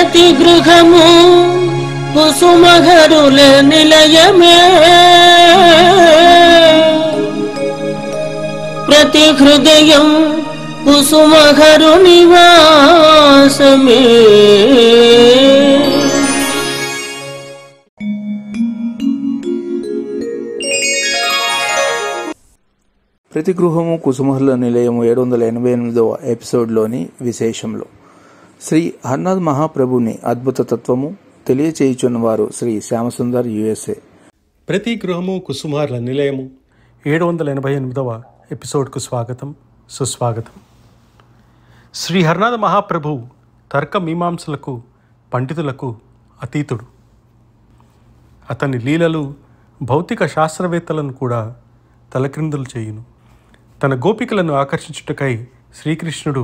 ప్రతి గృహము కుసుమహరుల నిలయమే, ప్రతి హృదయం కుసుమహరు నివాసమే. ప్రతి గృహము కుసుమహరుల నిలయము 788వ ఎపిసోడ్లోని విశేషంలో శ్రీ హర్నాథ్ మహాప్రభుని అద్భుత తత్వము తెలియచేయుచున్నవారు శ్రీ శ్యామసుందర్ USA. ప్రతి గృహము కుసుమహరుల నిలయము 788వ ఎపిసోడ్కు స్వాగతం, సుస్వాగతం. శ్రీ హర్నాథ మహాప్రభు తర్క మీమాంసలకు, పండితులకు అతీతుడు. అతని లీలలు భౌతిక శాస్త్రవేత్తలను కూడా తలక్రిందులు చేయును. తన గోపికలను ఆకర్షించుటకై శ్రీకృష్ణుడు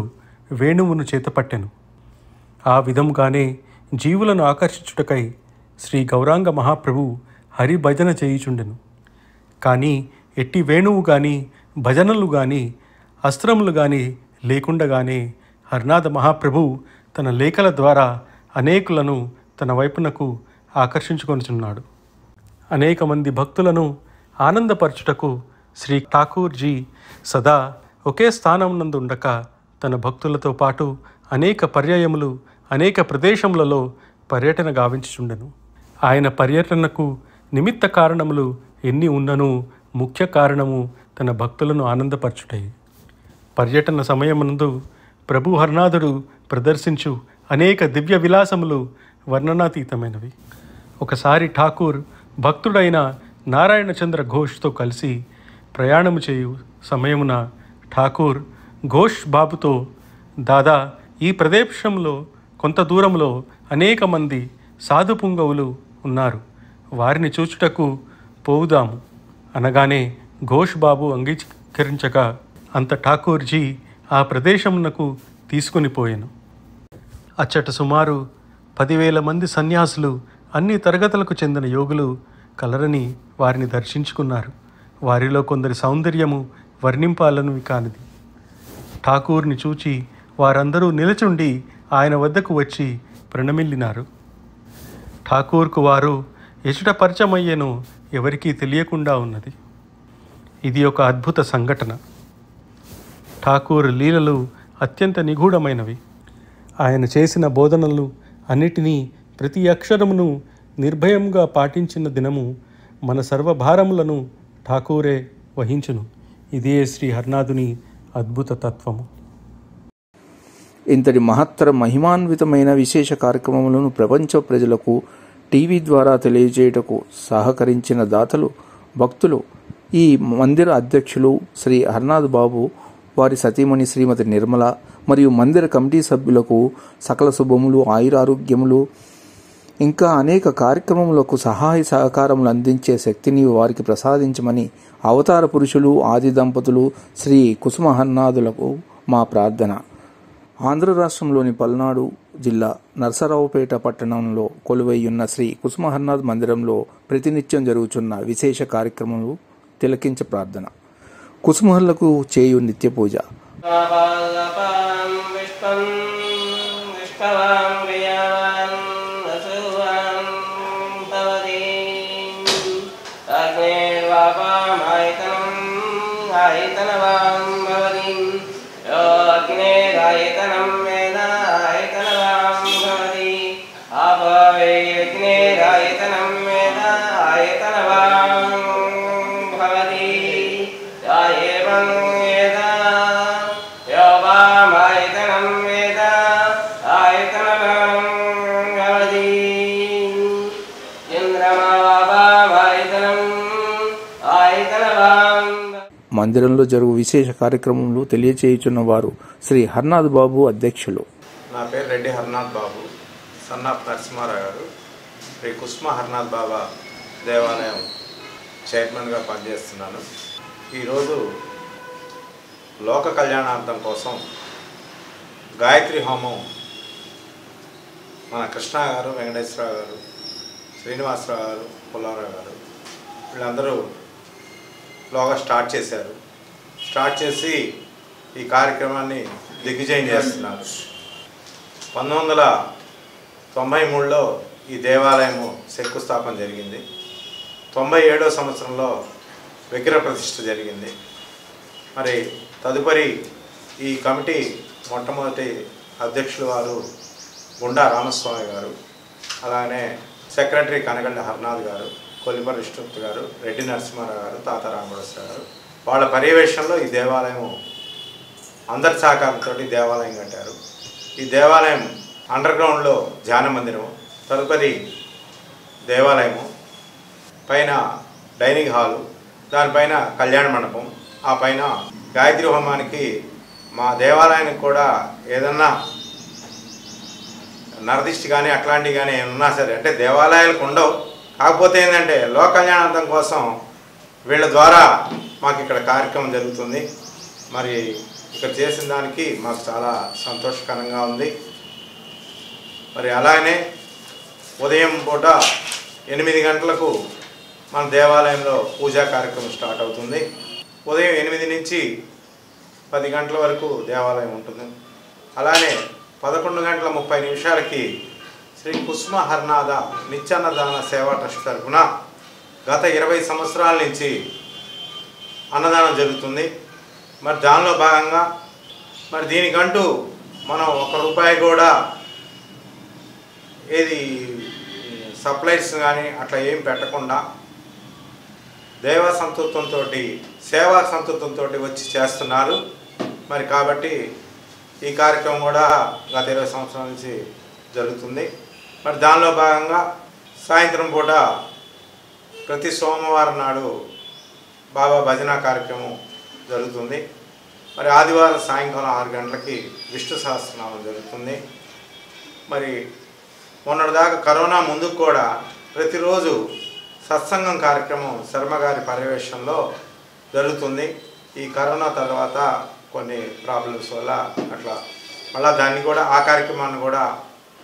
వేణువును చేతపట్టెను. ఆ విధముగానే జీవులను ఆకర్షించుటకై శ్రీ గౌరాంగ మహాప్రభు హరిభజన చేయుచుండెను. కానీ ఎట్టి వేణువు కానీ, భజనలు కానీ, అస్త్రములు కానీ లేకుండగానే హర్నాథ మహాప్రభు తన లేఖల ద్వారా అనేకులను తన వైపునకు ఆకర్షించుకొనుచున్నాడు. అనేక మంది భక్తులను ఆనందపరచుటకు శ్రీ ఠాకూర్జీ సదా ఒకే స్థానం నందు ఉండక తన భక్తులతో పాటు అనేక పర్యాయములు అనేక ప్రదేశములలో పర్యటన గావించుచుండెను. ఆయన పర్యటనకు నిమిత్త కారణములు ఎన్ని ఉన్నను ముఖ్య కారణము తన భక్తులను ఆనందపరచుటే. పర్యటన సమయమునందు ప్రభు హర్నాథుడు ప్రదర్శించు అనేక దివ్య విలాసములు వర్ణనాతీతమైనవి. ఒకసారి ఠాకూర్ భక్తుడైన నారాయణచంద్ర ఘోష్తో కలిసి ప్రయాణము చేయు సమయమున ఠాకూర్ ఘోష్ బాబుతో, దాదా, ఈ ప్రదేశంలో కొంత దూరంలో అనేక మంది సాధు పుంగవులు ఉన్నారు, వారిని చూచుటకు పోవుదాము అనగానే ఘోష్ బాబు అంగీకరించగా అంత ఠాకూర్జీ ఆ ప్రదేశమునకు తీసుకుని పోయెను. అచ్చట సుమారు 10,000 మంది సన్యాసులు, అన్ని తరగతులకు చెందిన యోగులు కలరని వారిని దర్శించుకున్నారు. వారిలో కొందరి సౌందర్యము వర్ణింపాలను కానిది. ఠాకూర్ని చూచి వారందరూ నిలచుండి ఆయన వద్దకు వచ్చి ప్రణమిల్లినారు. ఠాకూర్కు వారు ఎచుట పరిచయమయ్యేనో ఎవరికీ తెలియకుండా ఉన్నది. ఇది ఒక అద్భుత సంఘటన. ఠాకూర్ లీలలు అత్యంత నిగూఢమైనవి. ఆయన చేసిన బోధనలు అన్నిటినీ, ప్రతి అక్షరమును నిర్భయంగా పాటించిన దినము మన సర్వభారములను ఠాకూరే వహించును. ఇదే శ్రీ హర్నాథుని అద్భుత తత్వము. ఇంతటి మహత్తర మహిమాన్వితమైన విశేష కార్యక్రమములను ప్రపంచ ప్రజలకు టీవీ ద్వారా తెలియజేయుటకు సహకరించిన దాతలు, భక్తులు, ఈ మందిర అధ్యక్షులు శ్రీ హర్నాథ్ బాబు, వారి సతీమణి శ్రీమతి నిర్మల మరియు మందిర కమిటీ సభ్యులకు సకల శుభములు, ఆయురారోగ్యములు, ఇంకా అనేక కార్యక్రమములకు సహాయ సహకారములు అందించే శక్తిని వారికి ప్రసాదించమని అవతార పురుషులు, ఆది దంపతులు శ్రీ కుసుమ హర్నాథులకు మా ప్రార్థన. ఆంధ్ర రాష్ట్రంలోని పల్నాడు జిల్లా నరసరావుపేట పట్టణంలో కొలువైయున్న శ్రీ కుసుమ హర్నాథ్ మందిరంలో ప్రతినిత్యం జరుగుతున్న విశేష కార్యక్రమాలు తిలకించ ప్రార్థన. కుసుమహరులకు చేయు నిత్య పూజ. మందిరంలో జరుగు విశేష కార్యక్రమంలో తెలియచేయుచున్న వారు శ్రీ హర్నాథ్ బాబు అధ్యక్షులు. నా పేరు రెడ్డి హర్నాథ్ బాబు, సన్ ఆఫ్ నరసింహారావు గారు. శ్రీ కుసుమ హర్నాథ్ బాబా దేవాలయం చైర్మన్గా పనిచేస్తున్నాను. ఈరోజు లోక కళ్యాణార్థం కోసం గాయత్రి హోమం మన కృష్ణ గారు, వెంకటేశ్వరరావు గారు, శ్రీనివాసరావు గారు, పుల్లారావు గారు వీళ్ళందరూ లోగా స్టార్ట్ చేశారు. స్టార్ట్ చేసి ఈ కార్యక్రమాన్ని దిగ్విజయం చేస్తున్నారు. 93లో ఈ దేవాలయము శంకుస్థాపన జరిగింది. 97వ సంవత్సరంలో విగ్రహ ప్రతిష్ఠ జరిగింది. మరి తదుపరి ఈ కమిటీ మొట్టమొదటి అధ్యక్షులు వారు గుండా రామస్వామి గారు, అలానే సెక్రటరీ కనగండ హర్నాథ్ గారు, కొల్లిపల్లి విష్ణుమూర్తి గారు, రెడ్డి నరసింహారావు గారు, తాత రామగోడేశ్వర గారు వాళ్ళ పర్యవేక్షణలో ఈ దేవాలయం అందరి సహకారంతో దేవాలయం కట్టారు. ఈ దేవాలయం అండర్ గ్రౌండ్లో ధ్యాన మందిరం, తదుపరి దేవాలయము, పైన డైనింగ్ హాలు, దానిపైన కళ్యాణ మండపం, ఆ పైన గాయత్రి హోమానికి మా దేవాలయానికి కూడా ఏదన్నా నరదిష్టి కానీ అట్లాంటివి కానీ ఉన్నా సరే, అంటే దేవాలయాలకు ఉండవు, కాకపోతే ఏంటంటే లోక కళ్యాణార్థం కోసం వీళ్ళ ద్వారా మాకు ఇక్కడ కార్యక్రమం జరుగుతుంది. మరి ఇక్కడ చేసిన దానికి మాకు చాలా సంతోషకరంగా ఉంది. మరి అలాగనే ఉదయం పూట 8 గంటలకు మన దేవాలయంలో పూజా కార్యక్రమం స్టార్ట్ అవుతుంది. ఉదయం 8 నుంచి 10 గంటల వరకు దేవాలయం ఉంటుంది. అలానే 11:30 శ్రీ కుసుమ హర్నాథ నిత్యాన్నదాన సేవా ట్రస్ట్ తరఫున గత 20 సంవత్సరాల నుంచి అన్నదానం జరుగుతుంది. మరి దానిలో భాగంగా మరి దీనికంటూ మనం ₹1 కూడా ఏది సప్లైస్ కానీ అట్లా ఏం పెట్టకుండా దేవ సంతృప్తంతో సేవా సంతృప్తంతో వచ్చి చేస్తున్నారు. మరి కాబట్టి ఈ కార్యక్రమం కూడా గత 20 సంవత్సరాల నుంచి జరుగుతుంది. మరి దానిలో భాగంగా సాయంత్రం పూట ప్రతి సోమవారం నాడు బాబా భజన కార్యక్రమం జరుగుతుంది. మరి ఆదివారం సాయంకాలం 6 గంటలకి విష్ణు సహస్రనామం జరుగుతుంది. మరి మొన్నటిదాకా కరోనా ముందుకు కూడా ప్రతిరోజు సత్సంగం కార్యక్రమం శర్మగారి పర్యవేక్షణలో జరుగుతుంది. ఈ కరోనా తర్వాత కొన్ని ప్రాబ్లమ్స్ వల్ల అట్లా మళ్ళీ దాన్ని కూడా ఆ కార్యక్రమాన్ని కూడా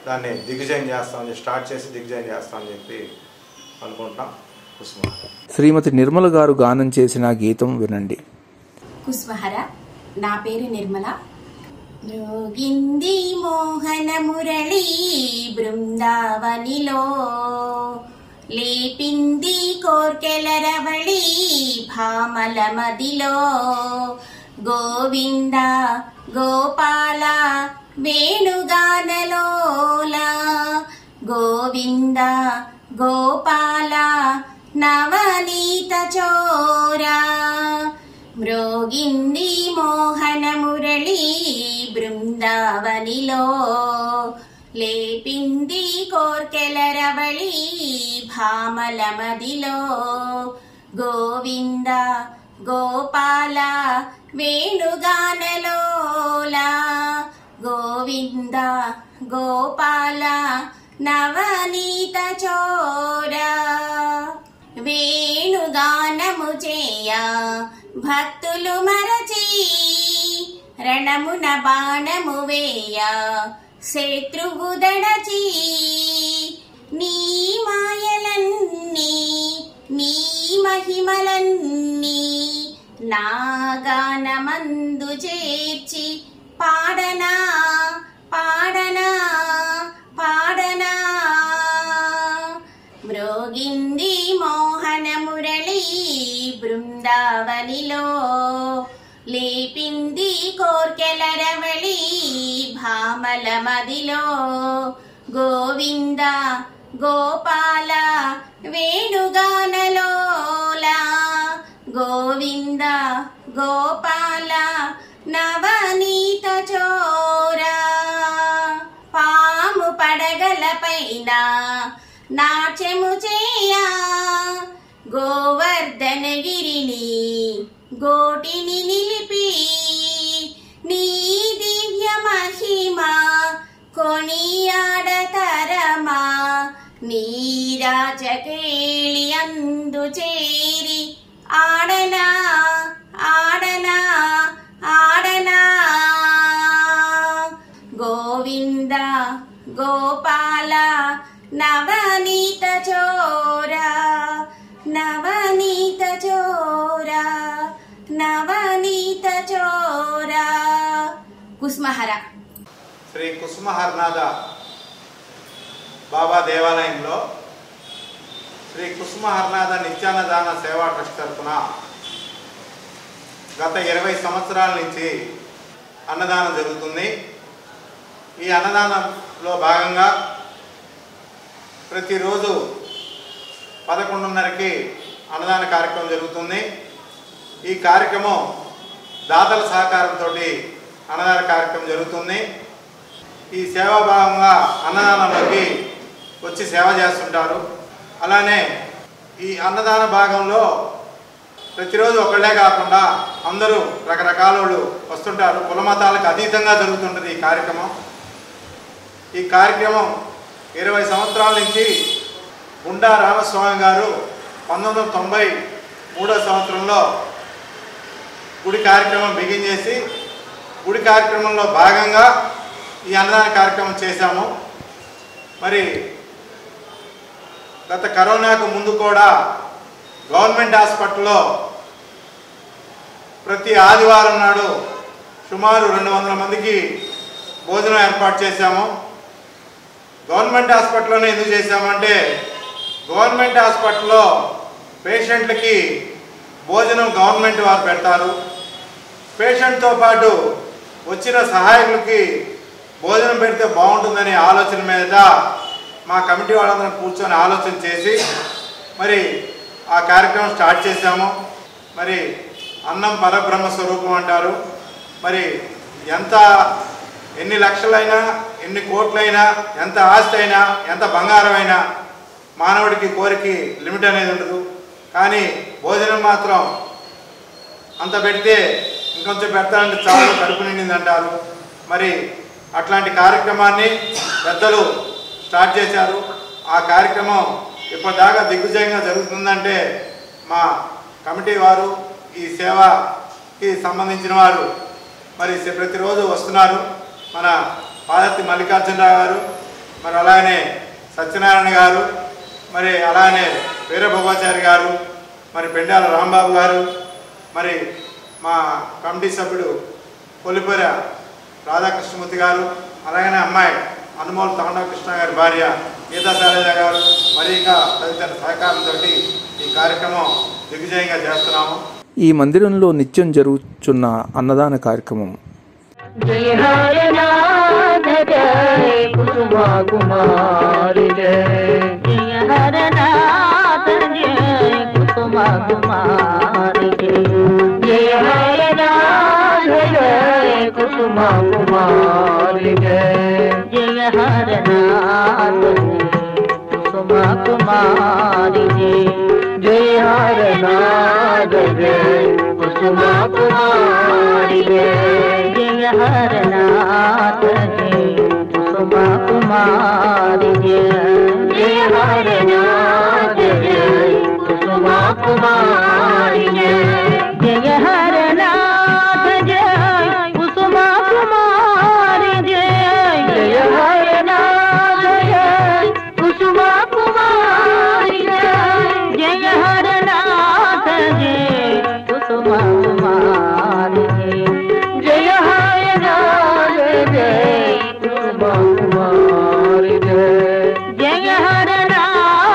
దాన్ని దిగ్విజయం చేస్తామని స్టార్ట్ చేసి దిగ్విజయం చేస్తామని చెప్పి అనుకుంటాం. కుసుమ శ్రీమతి నిర్మల గారు గానం చేసిన గీతం వినండి. కుసుమహర. నా పేరు నిర్మల. మ్రోగింది మోహన మురళి బృందావనిలో, లేపింది కోర్కెల రవళి భామల మదిలో, గోవింద గోపాల వేణుగానలోల, గోవింద గోపాల నవనీత చోరా, మ్రోగింది మోహన మురళి బృందావనిలో, లేపింది కోర్కెల రవళి భామల మదిలో, గోవింద గోపాల వేణుగానలోల, గోవింద గోపాల నవనీత చోరా, వేణుగానము చేయ భక్తులు మరచి, రణమున బాణము వేయ శత్రువు దడచి, నీ మాయలన్నీ నీ మహిమలన్నీ నా గానమందు చేర్చి, పాడనా పాడనా పాడనా, మ్రోగింది మోహన మురళి బృందావనిలో, లేపింది కోర్కెల రవళి భామల మదిలో, గోవింద గోపాల వేణుగానలోల, గోవింద గోపాల నవనీత చోరా, పాము పడగలపైన నాట్యము చేయా, గోవర్ధనగిరిని గోటిని నిలిపి, నీ దివ్య మహిమ కొనియాడతరమా, నీ రాజకేళి అందు చేరి, ఆడనా ఆడనా ఆడనా, గోవింద గోపాల నవనీత చోరా, నవనీత చోరా నవనీత చోరా. కుసుమహర. శ్రీ కుసుమ హర్నాథ బాబా దేవాలయంలో శ్రీ కుసుమ హరనాథ నిత్యాన్నదాన సేవా ట్రస్ట్ తరఫున గత 20 సంవత్సరాల నుంచి అన్నదానం జరుగుతుంది. ఈ అన్నదానంలో భాగంగా ప్రతిరోజు 11:30కి అన్నదాన కార్యక్రమం జరుగుతుంది. ఈ కార్యక్రమం దాతల సహకారంతో అన్నదాన కార్యక్రమం జరుగుతుంది. ఈ సేవా భాగంగా అన్నదానంలోకి వచ్చి సేవ చేస్తుంటారు. అలానే ఈ అన్నదాన భాగంలో ప్రతిరోజు ఒకళ్ళే కాకుండా అందరూ రకరకాల వాళ్ళు వస్తుంటారు. కుల మతాలకు అతీతంగా జరుగుతుంటుంది ఈ కార్యక్రమం. ఈ కార్యక్రమం 20 సంవత్సరాల నుంచి గుండా రామస్వామి గారు 1993వ సంవత్సరంలో గుడి కార్యక్రమం బిగిన్ చేసి గుడి కార్యక్రమంలో భాగంగా ఈ అన్నదాన కార్యక్రమం చేశాము. మరి గత కరోనాకు ముందు కూడా గవర్నమెంట్ హాస్పిటల్లో ప్రతి ఆదివారం నాడు సుమారు 200 మందికి భోజనం ఏర్పాటు చేశాము. గవర్నమెంట్ హాస్పిటల్లోనే ఎందుకు చేశామంటే గవర్నమెంట్ హాస్పిటల్లో పేషెంట్లకి భోజనం గవర్నమెంట్ వారు పెడతారు. పేషెంట్తో పాటు వచ్చిన సహాయకులకి భోజనం పెడితే బాగుంటుందనే ఆలోచన మీద మా కమిటీ వాళ్ళందరం కూర్చొని ఆలోచన చేసి మరి ఆ కార్యక్రమం స్టార్ట్ చేశాము. మరి అన్నం పరబ్రహ్మ స్వరూపం అంటారు. మరి ఎన్ని లక్షలైనా ఎన్ని కోట్లైనా ఎంత ఆస్తి అయినా ఎంత బంగారం అయినా మానవుడికి కోరిక లిమిట్ అనేది ఉండదు. కానీ భోజనం మాత్రం అంత పెడితే ఇంకొంచెం పెడతానంటే చాలా కడుపు నిండింది అంటారు. మరి అట్లాంటి కార్యక్రమాన్ని పెద్దలు స్టార్ట్ చేశారు. ఆ కార్యక్రమం ఇప్పటిదాకా దిగ్విజయంగా జరుగుతుందంటే మా కమిటీ వారు ఈ సేవకి సంబంధించిన వారు మరి ప్రతిరోజు వస్తున్నారు. మన పాదర్తి మల్లికార్జునరావు గారు, మరి అలానే సత్యనారాయణ గారు, మరి అలానే వీరభోగాచారి గారు, మరి పెండాల రాంబాబు గారు, మరి మా కమిటీ సభ్యుడు కొలిపర రాధాకృష్ణమూర్తి గారు, అలాగనే అమ్మాయి అనుమోల్ తాండవకృష్ణ గారి భార్య గీతా శైలజ గారు, మరి ఇంకా తదితర సహకారంతో ఈ కార్యక్రమం దిగ్విజయంగా చేస్తున్నాము. ఈ మందిరంలో నిత్యం జరుగుతున్న అన్నదాన కార్యక్రమం జయ హరనాథ జయ కుసుమా కుమారి జయ హరనాథ జయ కుసుమా కుమారి జయ హరనాథ జయ కుసుమా కుమారి జయ హరనాథ కుసుమా కుమారి జయ హరనాథ జయ కుసుమా కుమారి జయ హరనాథ జయ కుసుమా కుమారి జయ హరనాథ జయ కుసుమా కుమారి జయ హరనాథ జయ కుసుమా కుమారి జయ హరనాథ జయ కుసుమా కుమారి జయ హరనాథ జయ కుసుమా కుమారి జయ హరనాథ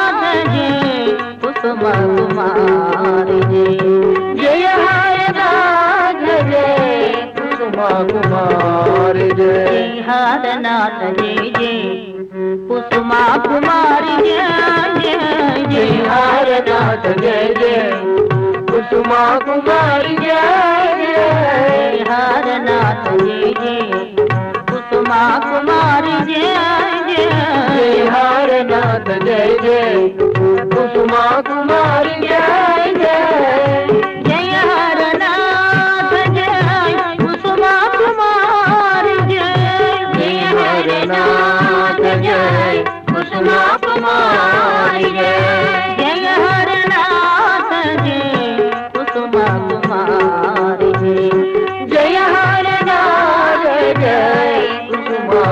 జయ కుసుమా కుమారి జయ హరనాథ జయ కుసుమా కుమారి జయ హరనాథ జయ కుసుమా కుమారి జయ హరనాథ జయ జయ కుసుమా కుమారి జయ జయ హరనాథ జయ జయ కుసుమా కుమారి జయ హరనాథ జయ జయ కుసుమా కుమారి జయ జయ హరనాథ జయ జయ కుసుమా కుమారి జయ జయ హరనాథ జయ కుసుమా కుమారి జయ హరనాథ జయ కుసుమా కుమారి జయ హరనాథ జయ కుసుమా కుమారి జయ హరనాథ జయ కుసుమా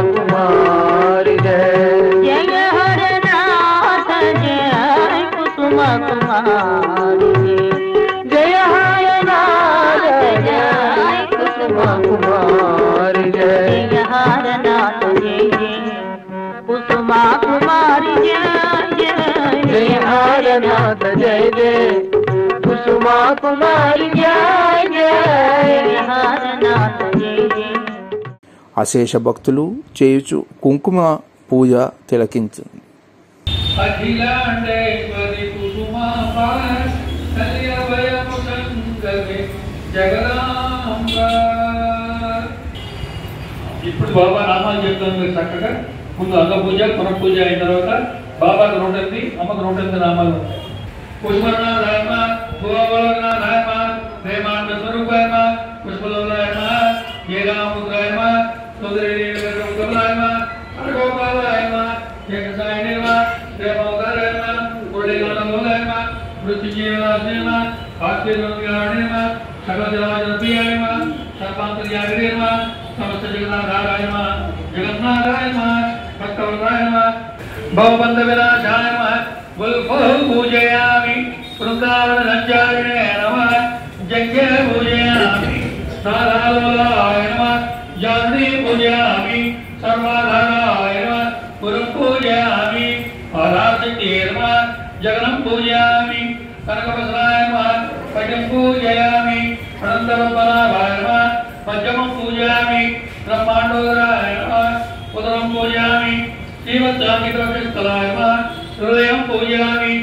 जय जय हरनाथ जय जय అశేష భక్తులు చేయుచు కుంకుమ పూజ తిలకించు. అఖిలాండేశ్వరి కుసుమాపాయ కళ్యాణముసంగమే జగదాంబ. ఇప్పుడు బాబా నామాలు చెప్తాను మీరు చక్కగా. ముందు అంగ పూజ పునః పూజ అయిన తర్వాత బాబాకు 108 అమ్మకు 108 నామాలు ఉంటాయి. పుష్పనారాయణ భువనారాయణ ప్రేమాండ స్వరూపాయమ పుష్పలోలాయమ ఏరాముద్రాయమ సుందరీరాయమ అరగోపాలాయమ జగసాయనేమ ప్రేమోదరాయమ కొడేగానలోలాయమ మృత్యుజీవనాశనేమ ఆశ్చర్యగాణేమ సకలజరాజనపియాయమ సర్వాంతర్యాగరేమ సమస్త జగన్నాథారాయమ జగన్నాథాయమ భక్తవరాయమ భవబంధ వినాశాయమ పూజయామి వృందావన సంచారిణే నమః జంగే పూజయామి సారాలోలాయ నమః జానీ పూజయామి సర్వాధారాయ నమః పురం పూజయామి ఆరాధకే నమః జగనం పూజయామి కనకవసనాయ నమః పటం పూజయామి అనంతరపరాయ నమః పంచమం పూజయామి బ్రహ్మాండోదరాయ నమః ఉదరం పూజయామి శ్రీమద్రామికృష్ణలాయ నమః హృదయం పూజయామి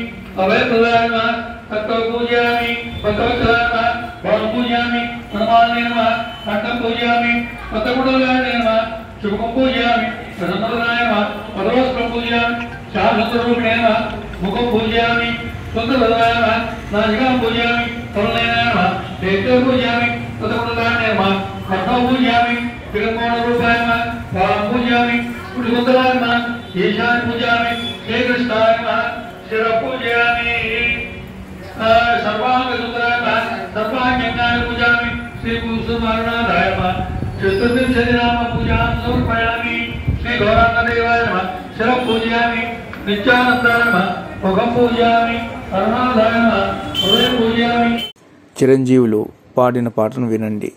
అభయప్రదాయ నమః తత్వం పూజయామి భక్తవత్సలాయ నమః భవనం పూజయామి హనుమానే నమః కంఠం పూజయామి పతగుడలాయ నమః శుభం పూజయామి ప్రసన్నలాయ నమః పదవస్త్రం పూజయామి శాశ్వతరూపిణే నమః ముఖం పూజయామి సుందరవదనాయ నమః నాసికాం పూజయామి కరుణాయ నమః నేత్రం పూజయామి పతగుడలాయ నమః కంఠం పూజయామి త్రికోణరూపాయ నమః పాదం పూజయామి కుడిముద్రాయ నమః ఈశాన్య పూజయామి శ్రీకృష్ణాయ నమః శిర పూజయామి సర్వాంగ సుందరాయ నమః సర్వాంగాయ పూజయామి శ్రీ కుసుమారుణాయ నమః చతుర్వింశతి నామ పూజాం సమర్పయామి శ్రీ గౌరాంగదేవాయ నమః శిర పూజయామి నిత్యానందాయ నమః ముఖం పూజయామి అరుణాదాయ నమః హృదయం పూజయామి. చిరంజీవులు పాడిన పాటను వినండి.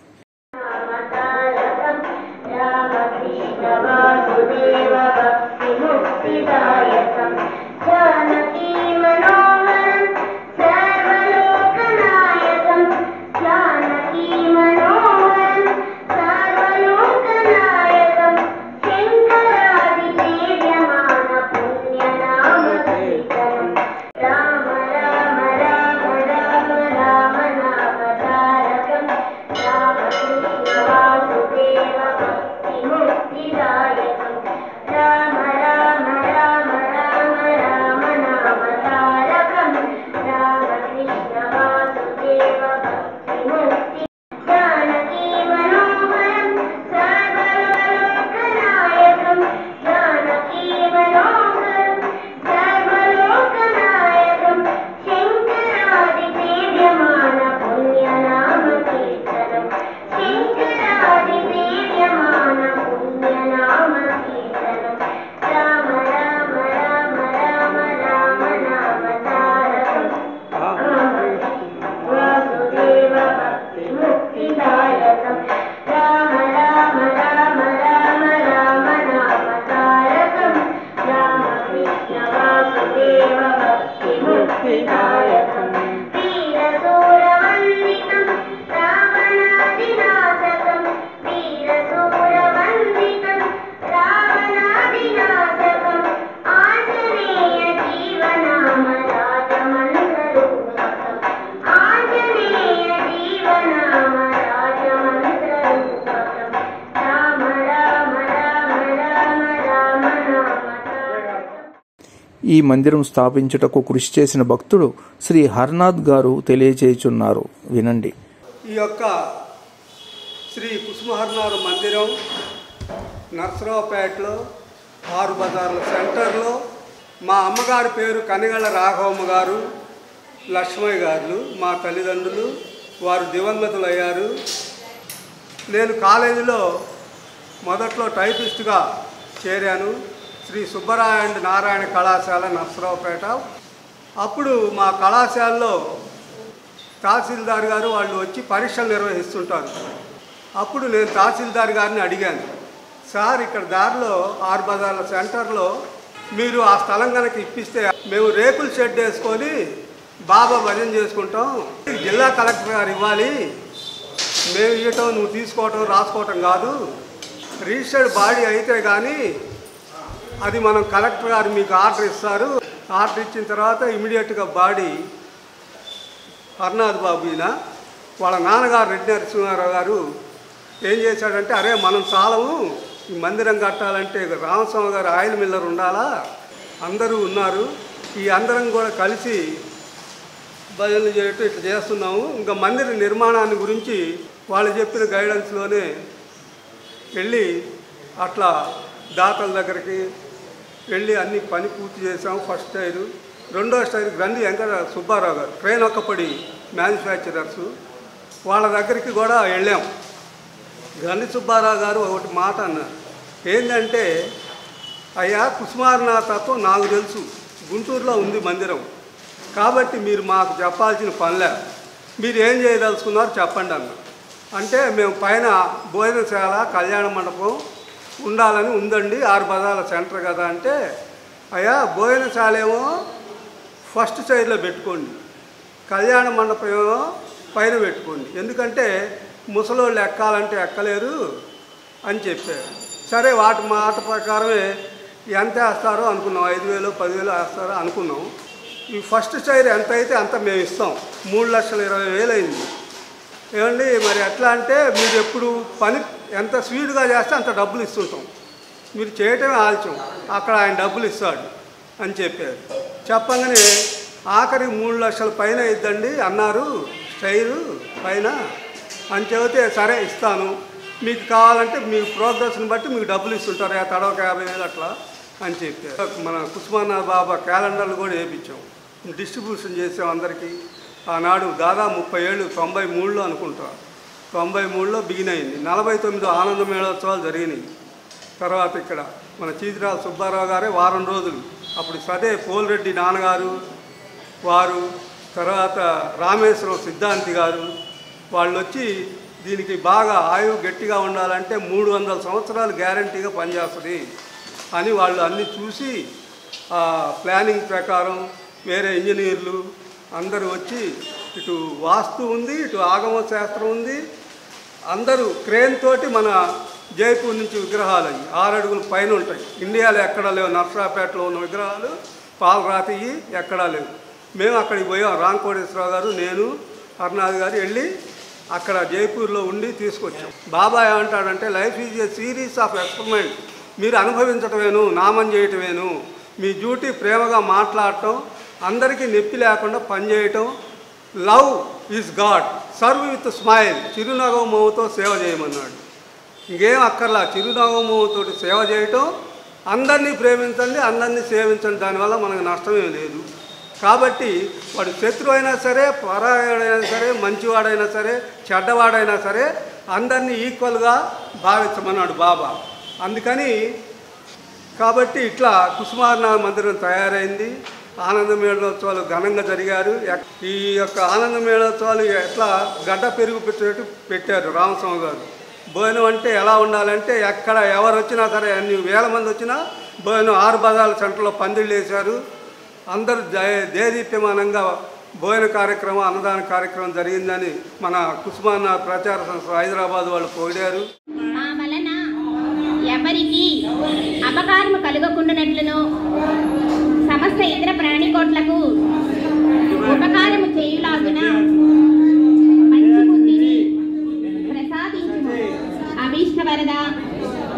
ఈ మందిరం స్థాపించుటకు కృషి చేసిన భక్తుడు శ్రీ హర్నాథ్ గారు తెలియచేయుచున్నారు. వినండి. ఈ యొక్క శ్రీ కుసుమహర్నాథ్ మందిరం నర్సరావుపేటలో 6 బజార్ల సెంటర్లో మా అమ్మగారి పేరు కనిగళ్ళ రాఘవమ్మ గారు, లక్ష్మయ్య గారు మా తల్లిదండ్రులు. వారు దివంగతులయ్యారు. నేను కాలేజీలో మొదట్లో టైపిస్ట్గా చేరాను. శ్రీ సుబ్బరాయ అండ్ నారాయణ కళాశాల నర్సరావుపేట. అప్పుడు మా కళాశాలలో తహసీల్దార్ గారు వాళ్ళు వచ్చి పరీక్షలు నిర్వహిస్తుంటారు. అప్పుడు నేను తహసీల్దార్ గారిని అడిగాను, సార్ ఇక్కడ దారిలో 6 బజార్ల సెంటర్లో మీరు ఆ స్థలం కనుక ఇప్పిస్తే మేము రేకుల షెడ్ వేసుకొని బాబా భజన చేసుకుంటాం, జిల్లా కలెక్టర్ గారు ఇవ్వాలి, మేము ఇవ్వటం నువ్వు తీసుకోవటం రాసుకోవటం కాదు, రిజిస్టర్డ్ బాడీ అయితే కానీ అది మనం కలెక్టర్ గారు మీకు ఆర్డర్ ఇస్తారు. ఆర్డర్ ఇచ్చిన తర్వాత ఇమీడియట్గా బాడీ హర్నాథ్ బాబు ఈయన వాళ్ళ నాన్నగారు రెడ్డి నరసింహారావు గారు ఏం చేశాడంటే, అరే మనం చాలము, ఈ మందిరం కట్టాలంటే రామస్వామి గారు ఆయిల్ మిల్లర్ ఉండాలా, అందరూ ఉన్నారు, ఈ అందరం కూడా కలిసి భజనలు చేయటం ఇట్లా చేస్తున్నాము. ఇంకా మందిర నిర్మాణాన్ని గురించి వాళ్ళు చెప్పిన గైడెన్స్లోనే వెళ్ళి అట్లా దాతల దగ్గరికి వెళ్ళి అన్ని పని పూర్తి చేసాము. ఫస్ట్ స్టైరు, రెండో స్టైర్ గ్రంథి వెంకట సుబ్బారావు గారు ట్రైన్ ఒక్కపడి మ్యానుఫ్యాక్చరర్స్ వాళ్ళ దగ్గరికి కూడా వెళ్ళాం. గ్రంథి సుబ్బారావు గారు ఒకటి మాట అన్నారు, ఏంటంటే అయ్యా కుసుమారనాథ తత్వం నాకు తెలుసు, గుంటూరులో ఉంది మందిరం, కాబట్టి మీరు మాకు చెప్పాల్సిన పనిలే, మీరు ఏం చేయదలుచుకున్నారు చెప్పండి అన్న. అంటే మేము పైన భోజనశాల కళ్యాణ మండపం ఉండాలని ఉందండి, 6 బజార్ల సెంటర్ కదా అంటే, అయ్యా భోజనశాల ఏమో ఫస్ట్ సైడ్లో పెట్టుకోండి, కళ్యాణ మండపం ఏమో పైన పెట్టుకోండి, ఎందుకంటే ముసలోళ్ళు ఎక్కాలంటే ఎక్కలేరు అని చెప్పారు. సరే వాటి మాట ప్రకారమే ఎంత వేస్తారో అనుకున్నాం, 5,000 10,000 వేస్తారో అనుకున్నాం. ఈ ఫస్ట్ స్టైర్ ఎంత అయితే అంత మేము ఇస్తాం, 3,20,000 అయింది. ఏమండి మరి ఎట్లా అంటే, మీరు ఎప్పుడు పని ఎంత స్పీడ్గా చేస్తే అంత డబ్బులు ఇస్తుంటాం, మీరు చేయటమే ఆలస్యం, అక్కడ ఆయన డబ్బులు ఇస్తాడు అని చెప్పారు. చెప్పగానే ఆఖరికి 3 లక్షల పైన ఇద్దండి అన్నారు స్టైరు పైన అని చెబితే, సరే ఇస్తాను, మీకు కావాలంటే మీ ప్రోగ్రెస్ని బట్టి మీకు డబ్బులు ఇస్తుంటారు, తడవక 50,000 అట్లా అని చెప్పారు. మన కుసుమారనాథ్ బాబా క్యాలెండర్లు కూడా వేయించాం, డిస్ట్రిబ్యూషన్ చేసాం అందరికీ. ఆనాడు దాదాపు 30 ఏళ్ళు, 93లో అనుకుంటా, 93లో బిగిన్ అయింది. 49 ఆనంద మేళోత్సవాలు జరిగినాయి. తర్వాత ఇక్కడ మన చీతిరాల సుబ్బారావు గారే వారం రోజులు, అప్పుడు సదే పోల్రెడ్డి నాన్నగారు వారు, తర్వాత రామేశ్వరం సిద్ధాంతి గారు వాళ్ళు వచ్చి దీనికి బాగా ఆయువు గట్టిగా ఉండాలంటే 300 సంవత్సరాలు గ్యారంటీగా పనిచేస్తుంది అని వాళ్ళు అన్నీ చూసి ప్లానింగ్ ప్రకారం వేరే ఇంజనీర్లు అందరూ వచ్చి, ఇటు వాస్తు ఉంది, ఇటు ఆగమ శాస్త్రం ఉంది, అందరూ క్రేన్ తోటి మన జైపూర్ నుంచి విగ్రహాలు అవి 6 అడుగుల పైన ఉంటాయి, ఇండియాలో ఎక్కడా లేవు, నర్సరాపేటలో ఉన్న విగ్రహాలు పాలరాతి ఎక్కడా లేవు. మేము అక్కడికి పోయాం, రాంకోటేశ్వరరావు గారు, నేను, హర్నాథ్ గారు వెళ్ళి అక్కడ జైపూర్లో ఉండి తీసుకొచ్చాం. బాబా ఏమంటాడంటే, life is a series of experiment, మీరు అనుభవించటమేను, నామం చేయటమేను, మీ డ్యూటీ ప్రేమగా మాట్లాడటం, అందరికీ నొప్పి లేకుండా పనిచేయటం, love is God, serve with smile, చిరునవ్వుతో సేవ చేయమన్నాడు. ఇంకేం అక్కర్లా, చిరునవ్వుతో సేవ చేయటం, అందరినీ ప్రేమించండి, అందరినీ సేవించండి, దానివల్ల మనకు నష్టమేం లేదు. కాబట్టి వాడు శత్రువు అయినా సరే, పరాయుడైనా సరే, మంచివాడైనా సరే, చెడ్డవాడైనా సరే, అందరినీ ఈక్వల్గా భావించమన్నాడు బాబా. అందుకని కాబట్టి ఇట్లా కుసుమారనాథ్ మందిరం తయారైంది. ఆనంద మేళోత్సవాలు ఘనంగా జరిగారు. ఈ యొక్క ఆనంద మేళోత్సవాలు ఎట్లా గడ్డ పెరుగు పెట్టారు రామస్వామి గారు. భోజనం అంటే ఎలా ఉండాలంటే, ఎక్కడ ఎవరు వచ్చినా సరే, అన్ని వేల మంది వచ్చినా భోజనం 6 బజార్ల సెంటర్లో పందిళ్ళు వేశారు. అందరూ దేదీప్యమానంగా భోజన కార్యక్రమం, అన్నదాన కార్యక్రమం జరిగిందని మన కుసుమారనాథ్ ప్రచార సంస్థ హైదరాబాద్ వాళ్ళు పొగిడారు. మా వలన ఎవరికి అపకారము కలుగకుండానట్లును సమస్త ఇతర ప్రాణికోట్లకు ఉపకారము చేయులాగున మంచి బుద్ధిని ప్రసాదించుము. అభీష్టవరద,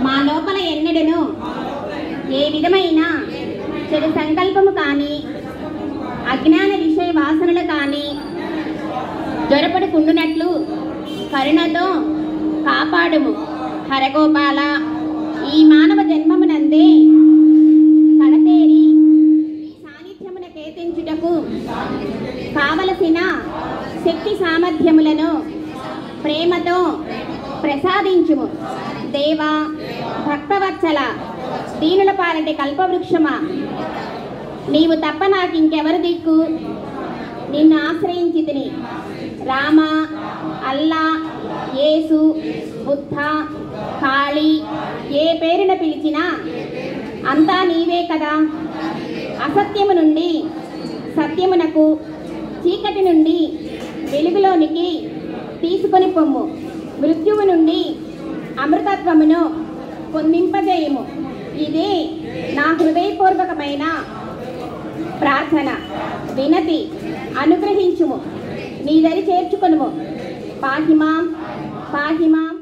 మా లోపల ఎన్నడను ఏ విధమైన చెడు సంకల్పము కానీ, అజ్ఞాన విషయ వాసనలు కానీ జొరపడుకుండునట్లు కరుణతో కాపాడుము. హరగోపాల, ఈ మానవ జన్మమునందే కడతేరి ఈ సాన్నిధ్యమున కేతించుటకు కావలసిన శక్తి సామర్థ్యములను ప్రేమతో ప్రసాదించుము. దేవా, భక్తవత్సల, దీనుల పాలంటి కల్పవృక్షమా, నీవు తప్ప నాకు ఇంకెవరు దిక్కు? నిన్ను ఆశ్రయించి తిని. రామ, అల్లా, యేసు, బుద్ధ, కాళీ ఏ పేరున పిలిచినా అంతా నీవే కదా. అసత్యము నుండి సత్యమునకు, చీకటి నుండి వెలుగులోనికి తీసుకొని పొమ్ము. మృత్యువు నుండి అమృతత్వమును పొందింపజేయము. ఇదే నా హృదయపూర్వకమైన ప్రార్థన, వినతి. అనుగ్రహించుము, నీ దరి చేర్చుకొనుము. పాహిమాం పాహిమాం